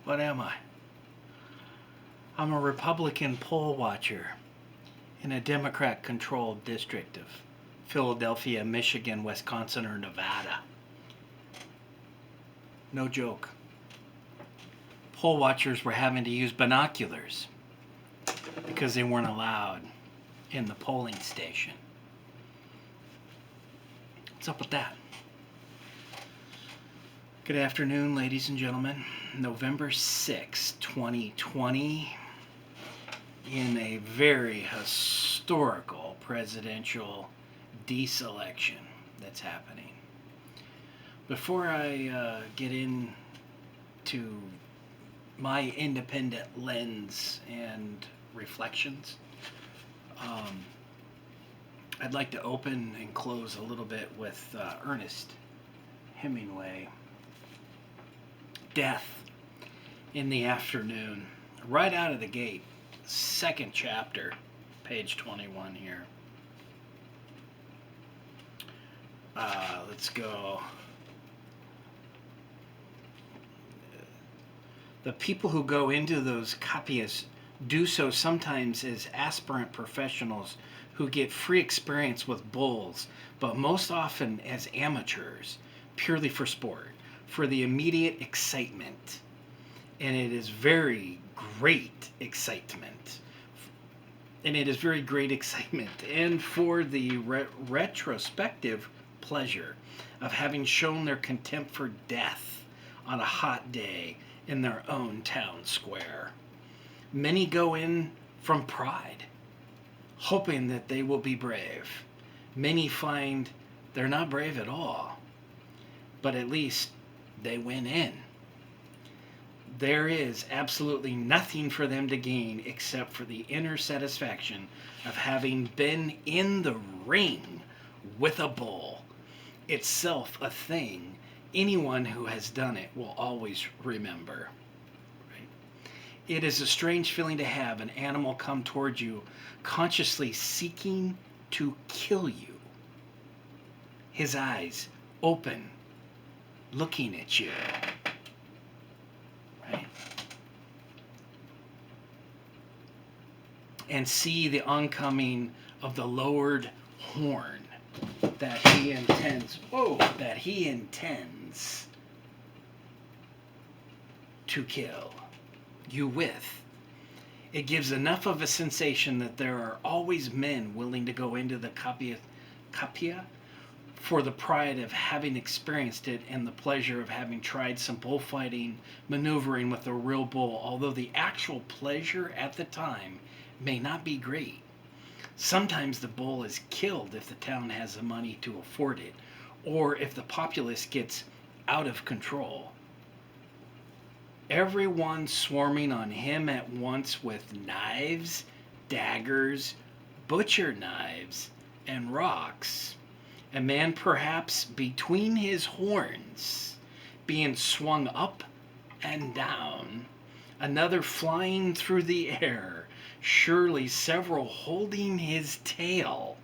What am I? I'm a Republican poll watcher in a Democrat-controlled district of Philadelphia, Michigan, Wisconsin, or Nevada. No joke. Poll watchers were having to use binoculars because they weren't allowed in the polling station. What's up with that? Good afternoon, ladies and gentlemen. November 6, 2020, in a very historical presidential deselection that's happening. Before I get into my independent lens and reflections, I'd like to open and close a little bit with Ernest Hemingway. Death in the Afternoon. Right out of the gate, second chapter, page 21 here. Let's go. The people who go into those copias do so sometimes as aspirant professionals who get free experience with bulls, but most often as amateurs, purely for sport, for the immediate excitement. And it is very great excitement. And for the retrospective pleasure of having shown their contempt for death on a hot day in their own town square. Many go in from pride, hoping that they will be brave. Many find they're not brave at all, but at least they went in. There is absolutely nothing for them to gain except for the inner satisfaction of having been in the ring with a bull, itself a thing anyone who has done it will always remember. Right? It is a strange feeling to have an animal come towards you, consciously seeking to kill you. His eyes open, looking at you. Right? And see the oncoming of the lowered horn that he intends to kill you with. It gives enough of a sensation that there are always men willing to go into the capia for the pride of having experienced it and the pleasure of having tried some bullfighting, maneuvering with a real bull, although the actual pleasure at the time may not be great. Sometimes the bull is killed if the town has the money to afford it, or if the populace gets out of control. Everyone swarming on him at once with knives, daggers, butcher knives, and rocks. A man perhaps between his horns, being swung up and down, another flying through the air, surely several holding his tail.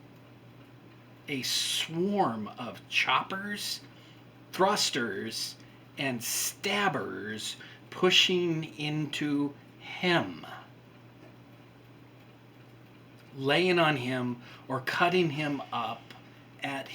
A swarm of choppers, thrusters, and stabbers pushing into him, laying on him or cutting up at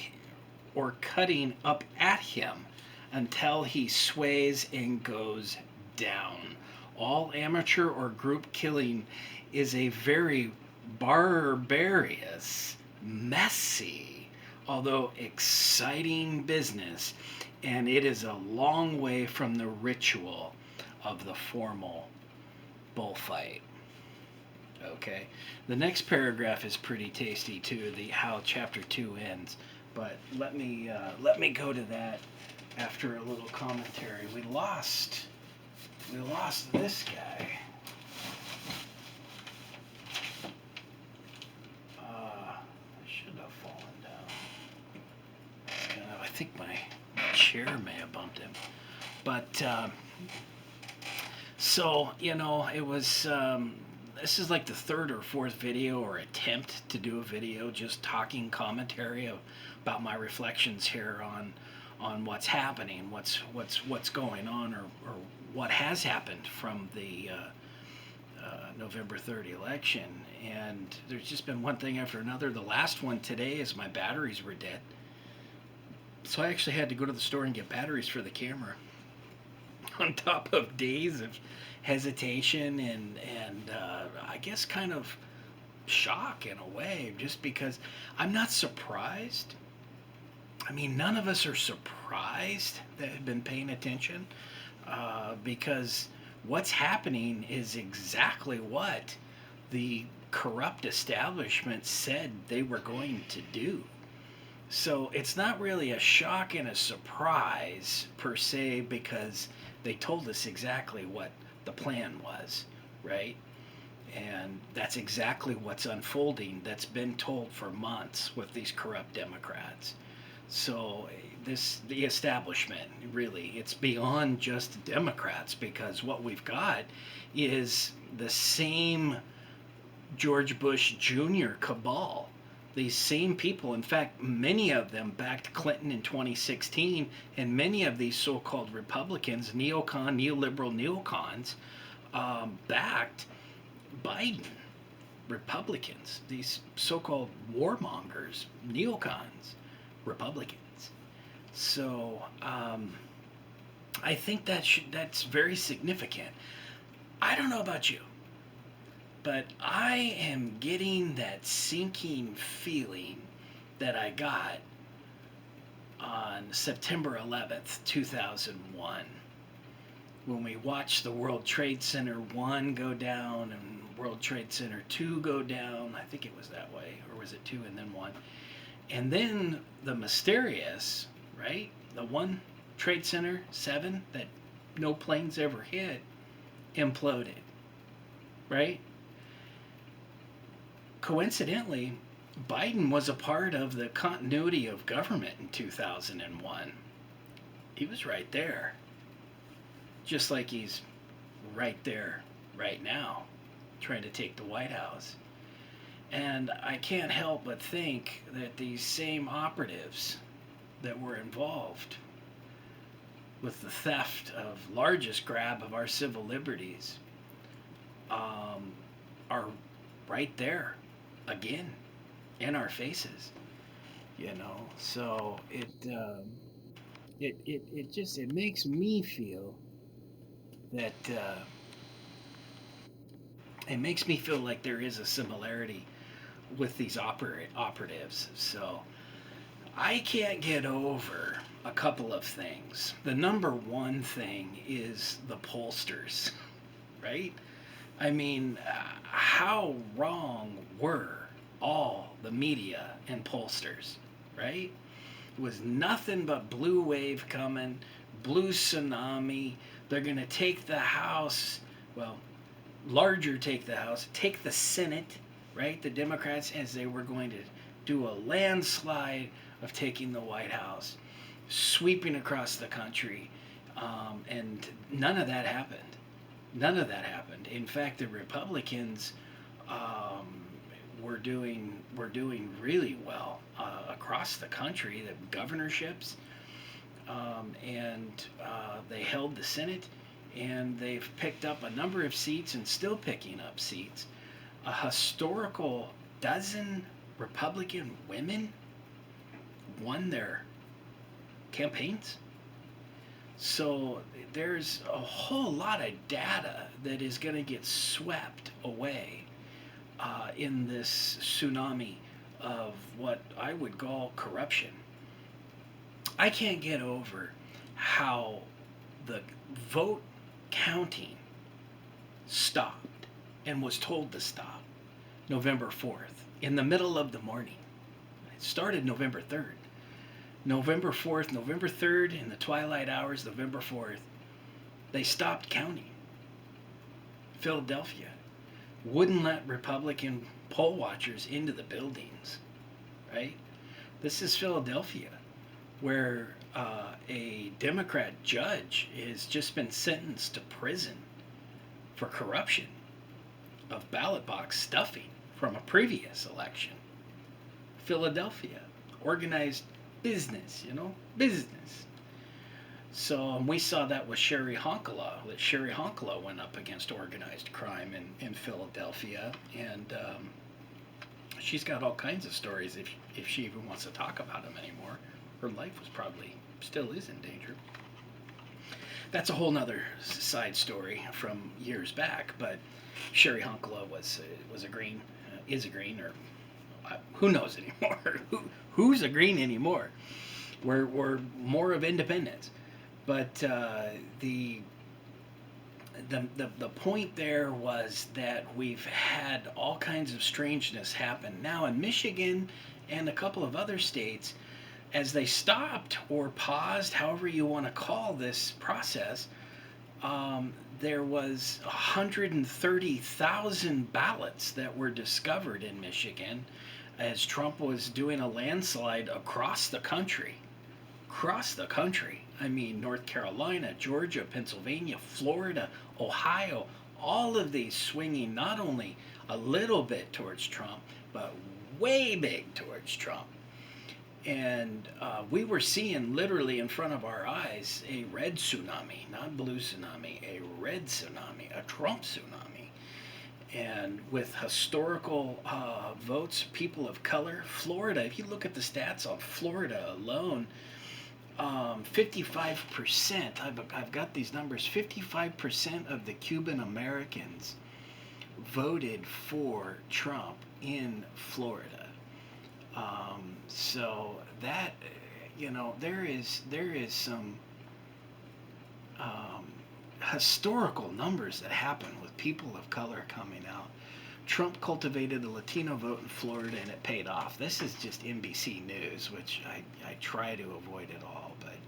him until he sways and goes down. All amateur or group killing is a very barbarous, messy, although exciting business, and it is a long way from the ritual of the formal bullfight. Okay, the next paragraph is pretty tasty too, how chapter 2 ends, but let me go to that after a little commentary. We lost this guy. I should have fallen down. I think my chair may have bumped him. But, so, it was, this is like the third or fourth video or attempt to do a video just talking commentary about my reflections here on what's happening, what's going on, or what has happened from the November 3rd election. And there's just been one thing after another. The last one today is my batteries were dead. So I actually had to go to the store and get batteries for the camera. On top of days of hesitation and I guess kind of shock in a way, just because I'm not surprised. I mean, none of us are surprised that have been paying attention, because what's happening is exactly what the corrupt establishment said they were going to do. So it's not really a shock and a surprise per se, because they told us exactly what the plan was, right? And that's exactly what's unfolding, that's been told for months with these corrupt Democrats. So the establishment, really, it's beyond just Democrats, because what we've got is the same George Bush Jr. cabal. These same people, in fact, many of them backed Clinton in 2016, and many of these so-called Republicans, neoliberal neocons, backed Biden. Republicans, these so-called warmongers, neocons, Republicans. So I think that's very significant. I don't know about you, but I am getting that sinking feeling that I got on September 11th, 2001, when we watched the World Trade Center 1 go down and World Trade Center 2 go down. I think it was that way, or was it 2 and then 1? And then the mysterious, right? The one Trade Center 7 that no planes ever hit imploded, right? Coincidentally, Biden was a part of the continuity of government in 2001. He was right there, just like he's right there right now, trying to take the White House. And I can't help but think that these same operatives that were involved with the theft of largest grab of our civil liberties are right there again in our faces, So it makes me feel that it makes me feel like there is a similarity with these operatives. So I can't get over a couple of things. The number one thing is the pollsters, right? I mean, how wrong were all the media and pollsters, right? It was nothing but blue wave coming, blue tsunami. They're going to take the House, well, larger take the House, take the Senate, right? The Democrats, as they were going to do a landslide of taking the White House, sweeping across the country, and none of that happened. None of that happened. In fact, the Republicans were doing really well across the country. The governorships, and they held the Senate, and they've picked up a number of seats and still picking up seats. A historical dozen Republican women won their campaigns. So there's a whole lot of data that is going to get swept away in this tsunami of what I would call corruption. I can't get over how the vote counting stopped and was told to stop November 4th in the middle of the morning. It started November 3rd. November 4th, November 3rd, in the twilight hours, November 4th, they stopped counting. Philadelphia wouldn't let Republican poll watchers into the buildings, right? This is Philadelphia, where a Democrat judge has just been sentenced to prison for corruption of ballot box stuffing from a previous election. Philadelphia, organized business, business. So we saw that with Sherry Honkala, that Sherry Honkala went up against organized crime in Philadelphia, and she's got all kinds of stories if she even wants to talk about them anymore. Her life was probably still is in danger. That's a whole nother side story from years back, but Sherry Honkala was a Green, is a Green, or who knows anymore? Who's a Green anymore? We're more of independents, but the point there was that we've had all kinds of strangeness happen now in Michigan and a couple of other states as they stopped or paused, however you want to call this process. There was 130,000 ballots that were discovered in Michigan as Trump was doing a landslide across the country. Across the country. I mean, North Carolina, Georgia, Pennsylvania, Florida, Ohio, all of these swinging not only a little bit towards Trump, but way big towards Trump. And we were seeing literally in front of our eyes a red tsunami, not blue tsunami, a red tsunami, a Trump tsunami. And with historical votes, people of color, Florida, if you look at the stats on Florida alone, 55%, I've got these numbers, 55% of the Cuban Americans voted for Trump in Florida. So that, there is some historical numbers that happen with people of color coming out. Trump cultivated the Latino vote in Florida and it paid off. This is just NBC News, which I try to avoid it all, but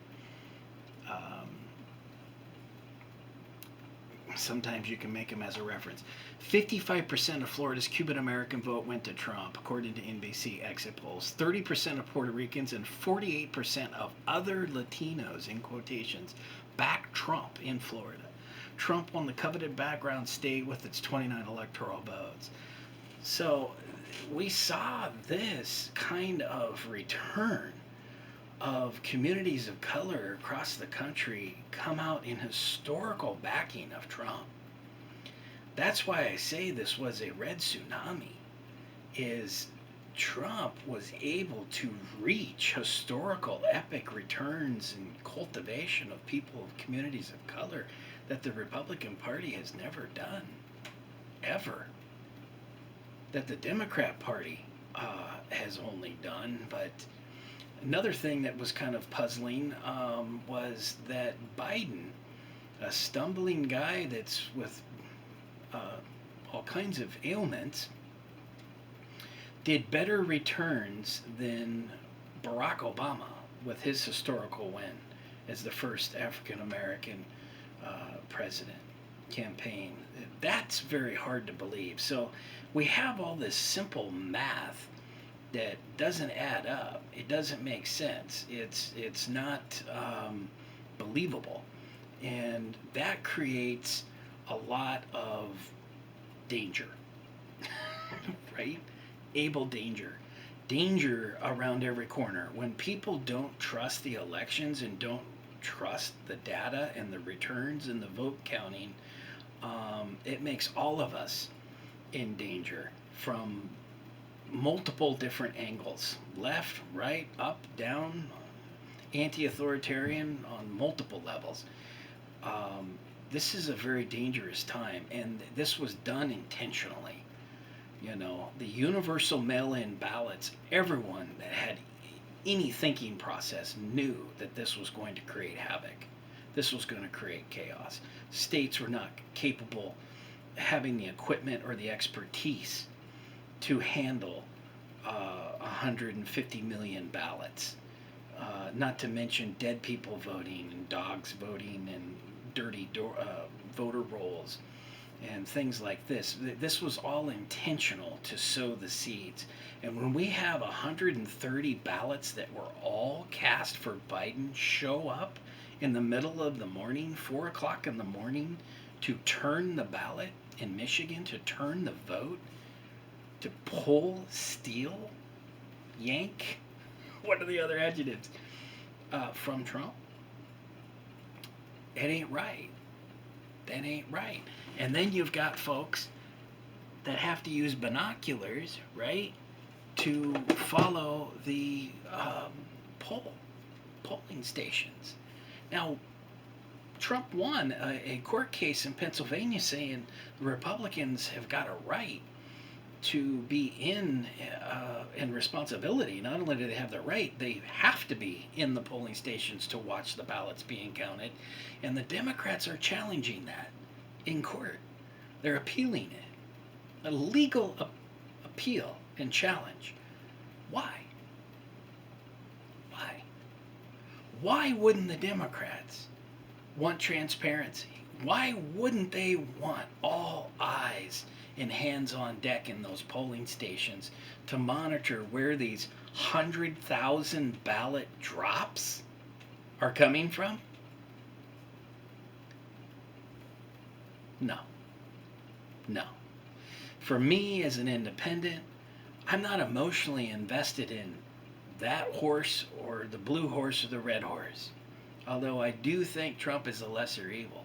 sometimes you can make them as a reference. 55% of Florida's Cuban American vote went to Trump, according to NBC exit polls. 30% of Puerto Ricans and 48% of other Latinos, in quotations, backed Trump in Florida. Trump won the coveted background state with its 29 electoral votes. So we saw this kind of return of communities of color across the country come out in historical backing of Trump. That's why I say this was a red tsunami, is Trump was able to reach historical epic returns and cultivation of people of communities of color that the Republican Party has never done, ever. That the Democrat Party has only done. But another thing that was kind of puzzling was that Biden, a stumbling guy that's with all kinds of ailments, did better returns than Barack Obama with his historical win as the first African American president campaign. That's very hard to believe. So we have all this simple math that doesn't add up. It doesn't make sense. It's not believable, and that creates a lot of danger, right? Able danger around every corner. When people don't trust the elections and don't trust the data and the returns and the vote counting, it makes all of us in danger from multiple different angles: left, right, up, down, anti-authoritarian on multiple levels. This is a very dangerous time, and this was done intentionally. The universal mail-in ballots, everyone that had any thinking process knew that this was going to create havoc. This was going to create chaos. States were not capable, having the equipment or the expertise to handle 150 million ballots. Not to mention dead people voting and dogs voting and dirty voter rolls and things like this. This was all intentional to sow the seeds. And when we have 130 ballots that were all cast for Biden show up in the middle of the morning, 4 o'clock in the morning, to turn the ballot in Michigan, to turn the vote, to pull, steal, yank, what are the other adjectives, from Trump? It ain't right. That ain't right. And then you've got folks that have to use binoculars, right, to follow the polling stations. Now, Trump won a court case in Pennsylvania saying the Republicans have got a right to be in responsibility. Not only do they have the right, they have to be in the polling stations to watch the ballots being counted. And the Democrats are challenging that in court. They're appealing it. A legal appeal and challenge. Why? Why? Why wouldn't the Democrats want transparency? Why wouldn't they want all eyes and hands on deck in those polling stations to monitor where these 100,000 ballot drops are coming from? No. No. For me as an independent, I'm not emotionally invested in that horse or the blue horse or the red horse. Although I do think Trump is a lesser evil.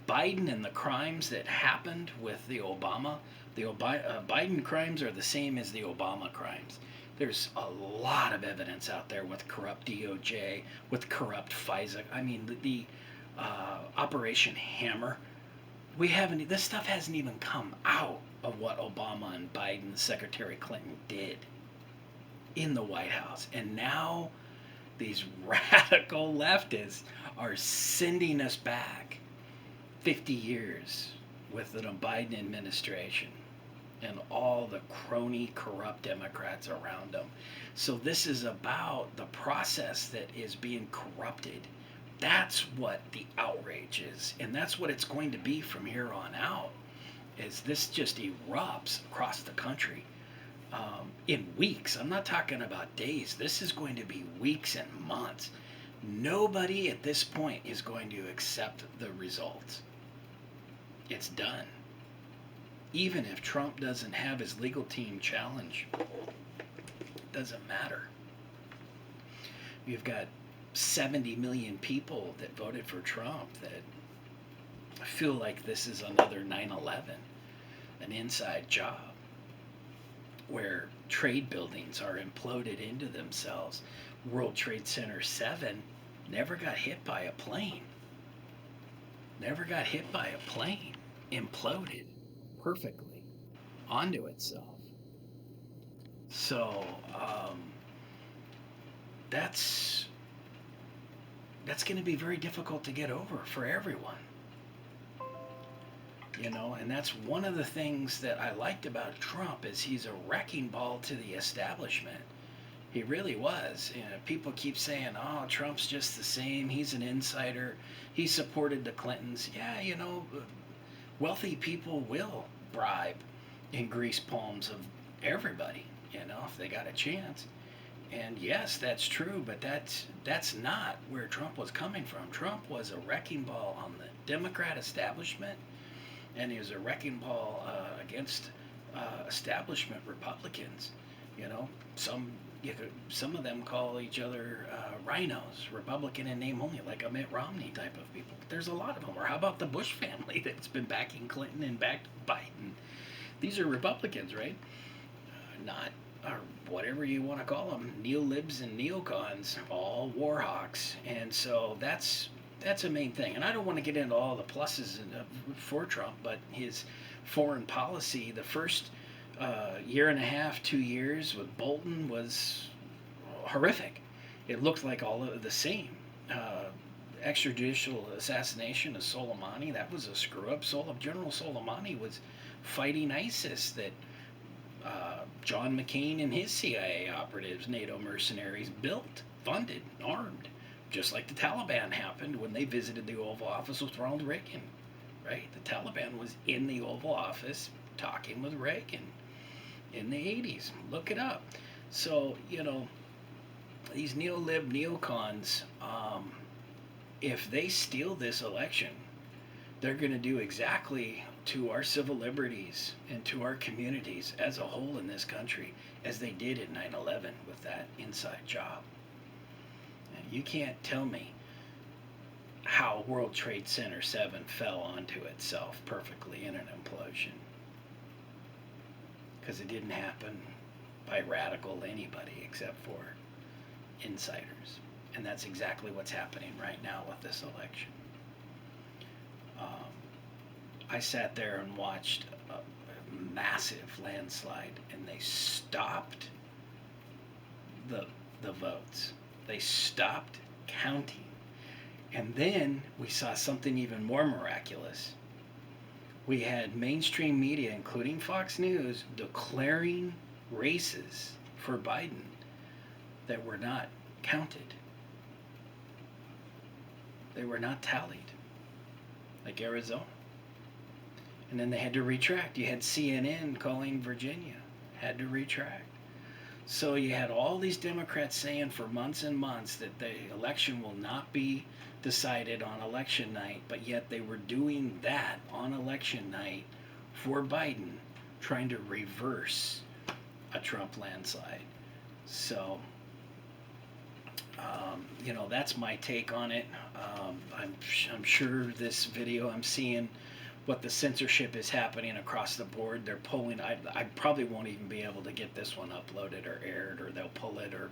Biden and the crimes that happened with the Biden crimes are the same as the Obama crimes. There's a lot of evidence out there with corrupt DOJ, with corrupt FISA. I mean, the Operation Hammer. This stuff hasn't even come out of what Obama and Biden, Secretary Clinton did in the White House. And now these radical leftists are sending us back 50 years with the Biden administration and all the crony, corrupt Democrats around them. So this is about the process that is being corrupted. That's what the outrage is, and that's what it's going to be from here on out, is this just erupts across the country in weeks. I'm not talking about days. This is going to be weeks and months. Nobody at this point is going to accept the results. It's done. Even if Trump doesn't have his legal team challenge, it doesn't matter. You've got 70 million people that voted for Trump that feel like this is another 9/11, an inside job where trade buildings are imploded into themselves. World Trade Center 7 never got hit by a plane. Never got hit by a plane. Imploded perfectly onto itself. So that's going to be very difficult to get over for everyone. And that's one of the things that I liked about Trump is he's a wrecking ball to the establishment. He really was. People keep saying, "Oh, Trump's just the same. He's an insider. He supported the Clintons." Yeah, wealthy people will bribe and grease palms of everybody, if they got a chance. And yes, that's true, but that's not where Trump was coming from. Trump was a wrecking ball on the Democrat establishment, and he was a wrecking ball against establishment Republicans. Some of them call each other rhinos, Republican in name only, like a Mitt Romney type of people. But there's a lot of them. Or how about the Bush family that's been backing Clinton and backed Biden? These are Republicans, right? Not, or whatever you want to call them, neo-libs and neocons, all war hawks. And so that's a main thing. And I don't want to get into all the pluses for Trump, but his foreign policy, the first year and a half, 2 years with Bolton was horrific. It looked like all of the same. Extrajudicial assassination of Soleimani, that was a screw up. General Soleimani was fighting ISIS that John McCain and his CIA operatives, NATO mercenaries, built, funded, armed. Just like the Taliban happened when they visited the Oval Office with Ronald Reagan, right? The Taliban was in the Oval Office talking with Reagan in the 80s. Look it up. So, these neo-lib neocons, if they steal this election, they're going to do exactly to our civil liberties and to our communities as a whole in this country as they did at 9/11 with that inside job. You can't tell me how World Trade Center 7 fell onto itself perfectly in an implosion. Because it didn't happen by radical anybody except for insiders. And that's exactly what's happening right now with this election. I sat there and watched a massive landslide, and they stopped the votes. They stopped counting. And then we saw something even more miraculous. We had mainstream media, including Fox News, declaring races for Biden that were not counted. They were not tallied, like Arizona. And then they had to retract. You had CNN calling Virginia, had to retract. So you had all these Democrats saying for months and months that the election will not be decided on election night, but yet they were doing that on election night for Biden, trying to reverse a Trump landslide. So, that's my take on it. I'm sure this video, I'm seeing what the censorship is happening across the board. They're pulling, I probably won't even be able to get this one uploaded or aired, or they'll pull it or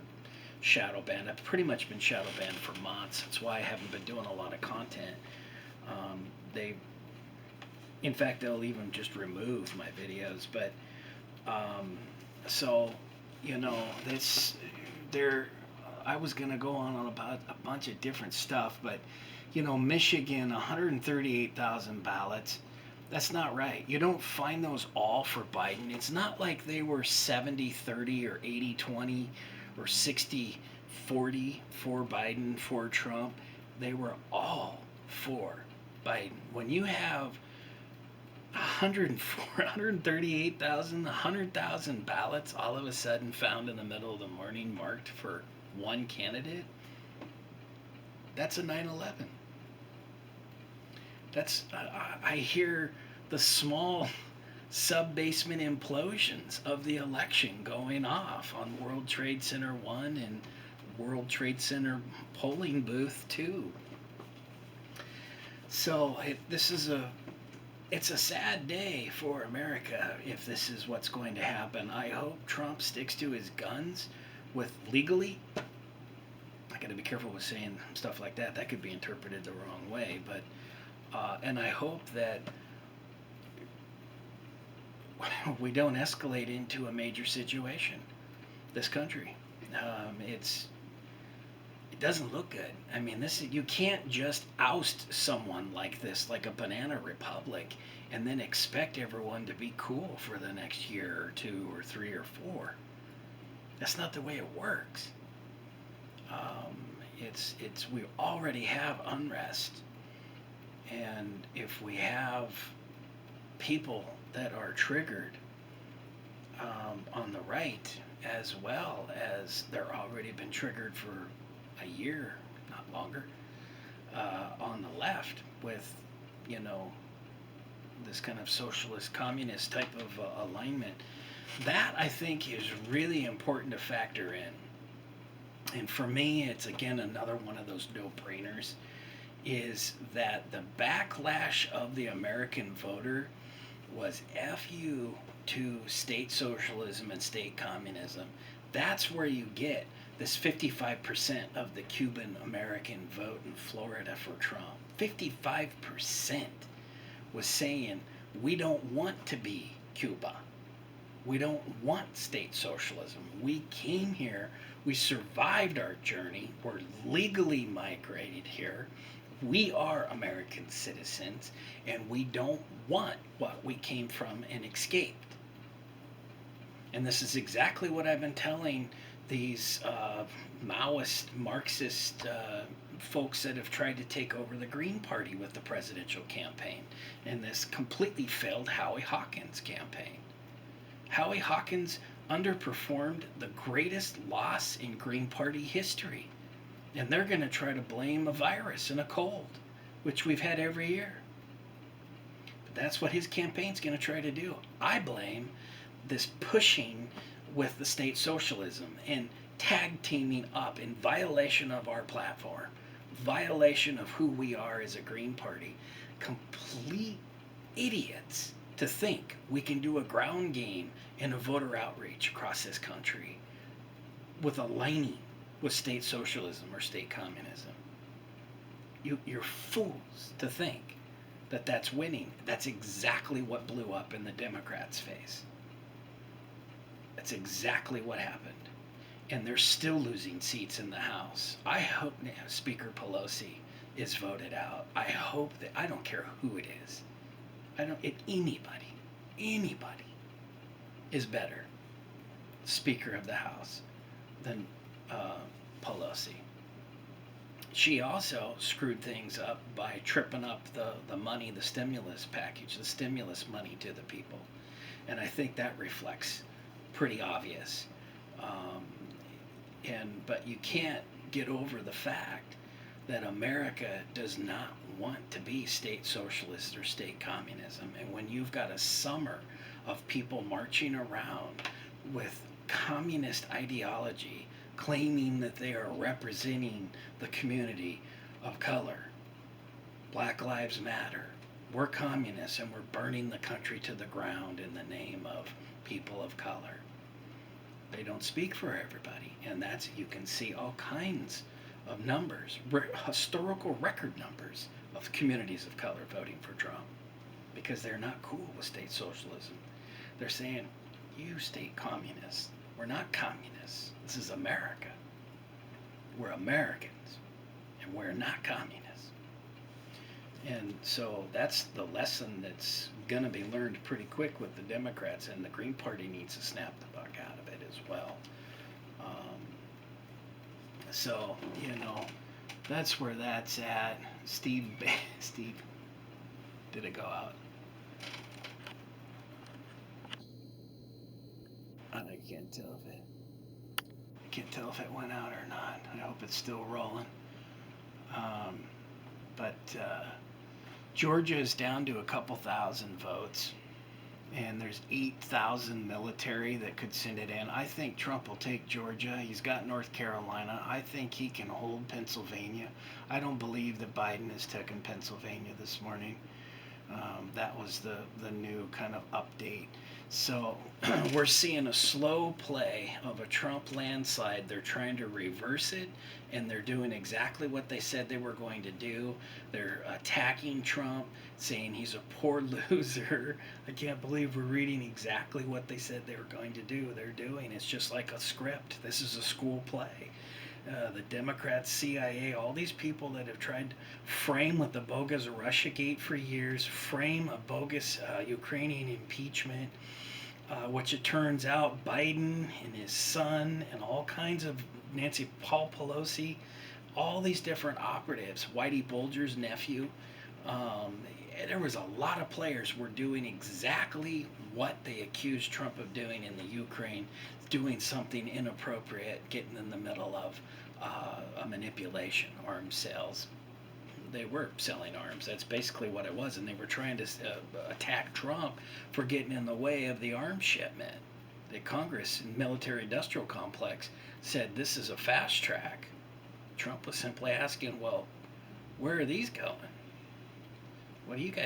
shadow banned. I've pretty much been shadow banned for months. That's why I haven't been doing a lot of content. In fact, they'll even just remove my videos. But I was gonna go on about a bunch of different stuff, but Michigan, 138,000 ballots. That's not right. You don't find those all for Biden. It's not like they were 70-30 or 80-20 or 60-40 for Biden, for Trump. They were all for Biden. When you have 138,000, 100,000 ballots all of a sudden found in the middle of the morning marked for one candidate, that's a 9/11. I hear the small sub-basement implosions of the election going off on World Trade Center 1 and World Trade Center polling booth 2. So it's a sad day for America if this is what's going to happen. I hope Trump sticks to his guns with legally. I got to be careful with saying stuff like that. That could be interpreted the wrong way. But and I hope that we don't escalate into a major situation. This country, it doesn't look good. I mean, you can't just oust someone like this, like a banana republic, and then expect everyone to be cool for the next year or 2 or 3 or 4. That's not the way it works. We already have unrest, and if we have people that are triggered on the right, as well as they're already been triggered for a year, not longer, on the left with, this kind of socialist, communist type of alignment. That, I think, is really important to factor in. And for me, it's again another one of those no-brainers, is that the backlash of the American voter was F you to state socialism and state communism. That's where you get this 55% of the Cuban American vote in Florida for Trump. 55% was saying, we don't want to be Cuba. We don't want state socialism. We came here, we survived our journey, we're legally migrated here, we are American citizens, and we don't want what we came from and escaped. And this is exactly what I've been telling these Maoist, Marxist folks that have tried to take over the Green Party with the presidential campaign and this completely failed Howie Hawkins campaign. Howie Hawkins underperformed the greatest loss in Green Party history. And they're going to try to blame a virus and a cold, which we've had every year. But that's what his campaign's going to try to do. I blame this pushing with the state socialism and tag teaming up in violation of our platform violation of who we are as a Green Party. Complete idiots to think we can do a ground game in a voter outreach across this country with aligning with state socialism or state communism. You're fools to think that that's winning. That's exactly what blew up in the Democrats' face. That's exactly what happened. And they're still losing seats in the House. I hope Speaker Pelosi is voted out. I hope that, I don't care who it is. Anybody is better Speaker of the House than Pelosi. She also screwed things up by tripping up the money, the stimulus package, the stimulus money to the people. And I think that reflects pretty obvious. But you can't get over the fact that America does not want to be state socialist or state communism. And when you've got a summer of people marching around with communist ideology, claiming that they are representing the community of color, Black Lives Matter, we're communists and we're burning the country to the ground in the name of people of color. They don't speak for everybody, and that's, you can see all kinds of numbers, historical record numbers of communities of color voting for Trump because they're not cool with state socialism. They're saying, you state communists, we're not communists. This is America. We're Americans, and we're not communists. And so that's the lesson that's going to be learned pretty quick with the Democrats, and the Green Party needs to snap the buck out of it as well. So, that's where that's at. Steve, did it go out? I can't tell if it went out or not. I hope it's still rolling. But Georgia is down to a couple thousand votes, and there's 8,000 military that could send it in. I think Trump will take Georgia. He's got North Carolina. I think he can hold Pennsylvania. I don't believe that Biden has taken Pennsylvania this morning. That was the new kind of update. So we're seeing a slow play of a Trump landslide. They're trying to reverse it, and they're doing exactly what they said they were going to do. They're attacking Trump, saying he's a poor loser. I can't believe we're reading exactly what they said they were going to do. They're doing. It's just like a script. This is a school play. The Democrats, CIA, all these people that have tried to frame with the bogus Russiagate for years, frame a bogus Ukrainian impeachment, which it turns out Biden and his son and all kinds of Paul Pelosi, all these different operatives, Whitey Bulger's nephew, there was a lot of players were doing exactly what they accused Trump of doing in the Ukraine, doing something inappropriate, getting in the middle of a manipulation, arms sales. They were selling arms. That's basically what it was, and they were trying to attack Trump for getting in the way of the arms shipment. The Congress and military-industrial complex said this is a fast track. Trump was simply asking, well, where are these going? What do you guys